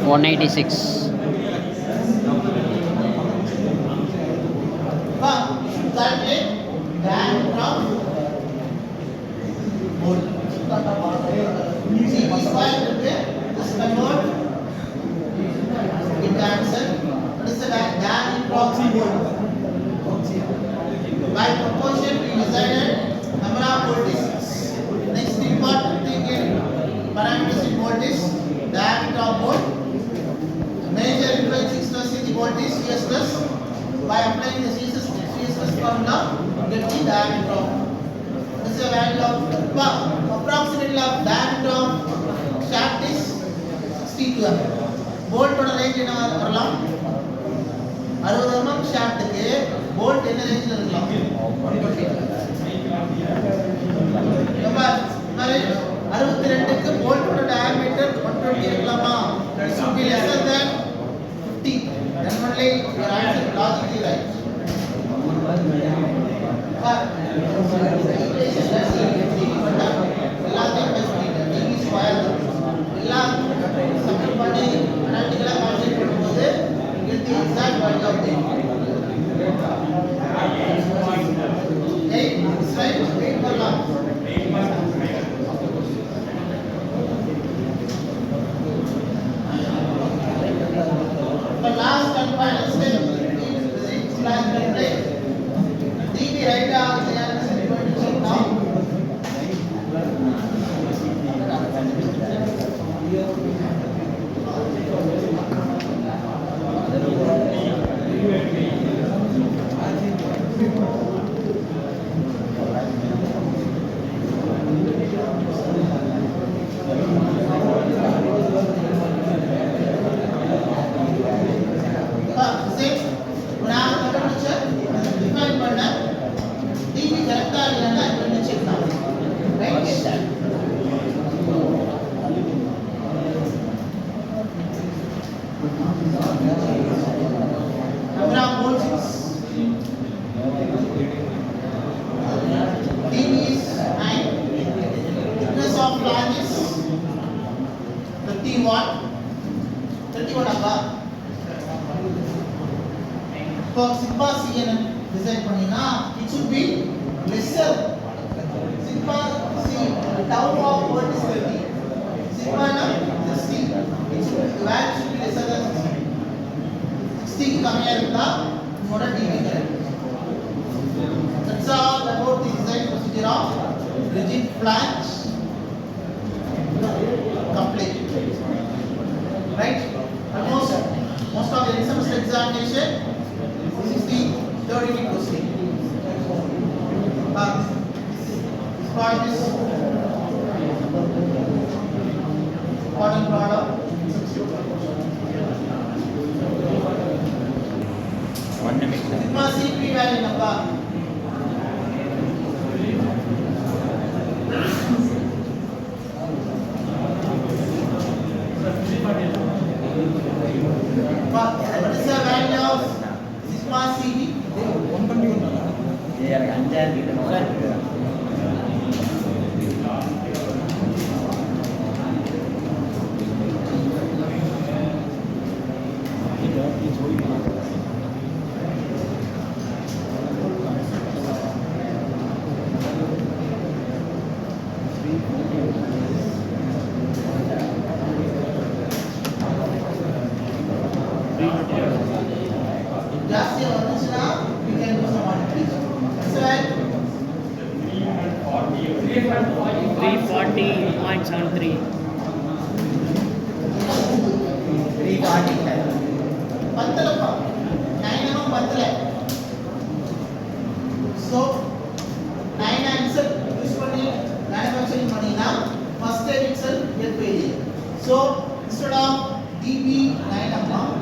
186. Calculate diameter of bolt. See, this one just convert into answer. What is the diameter of bolt? By proportion, we decided number of voltages. Next important thing in parameters in volt is diameter of bolt. Major influence is the voltage CS plus. By applying the CS plus formula, we get the diameter of. This is the value of approximately of diameter of shaft is 62 mm. Bolt oda range என்ன வரலாம் 60 mm shaft க்கு bolt என்ன range ல இருக்கலாம் 120. Number 62 க்கு bolt oda diameter 120 இருக்கலாமா? It should be lesser than 50. Then only your answer logically right. Last and final step is flash calculate. DB right now they are going to check now. Number of volts is dB is 9. Thickness of flange is 31 above. For sigma C and design பண்ணீனா it should be lesser. Sigma C tau of volt is 30. Sigma na 60. The value should be lesser than 60. 60 க்கு கம்மியா இருந்தா உங்களோட dB correct. That's all about the design procedure of rigid flange. Complete. Right? Most of the semester examination, this is the third unit question. This part is important problem. Sigma CP value number. What is the value of sigma CP? Just your original, we can do some multiplication. That's right. 340.73. 340 है. पत्तल का 9 mm पत्तल है. So 9 answer usually manufacturing money na first step itself get paid. So instead of dB 9 mm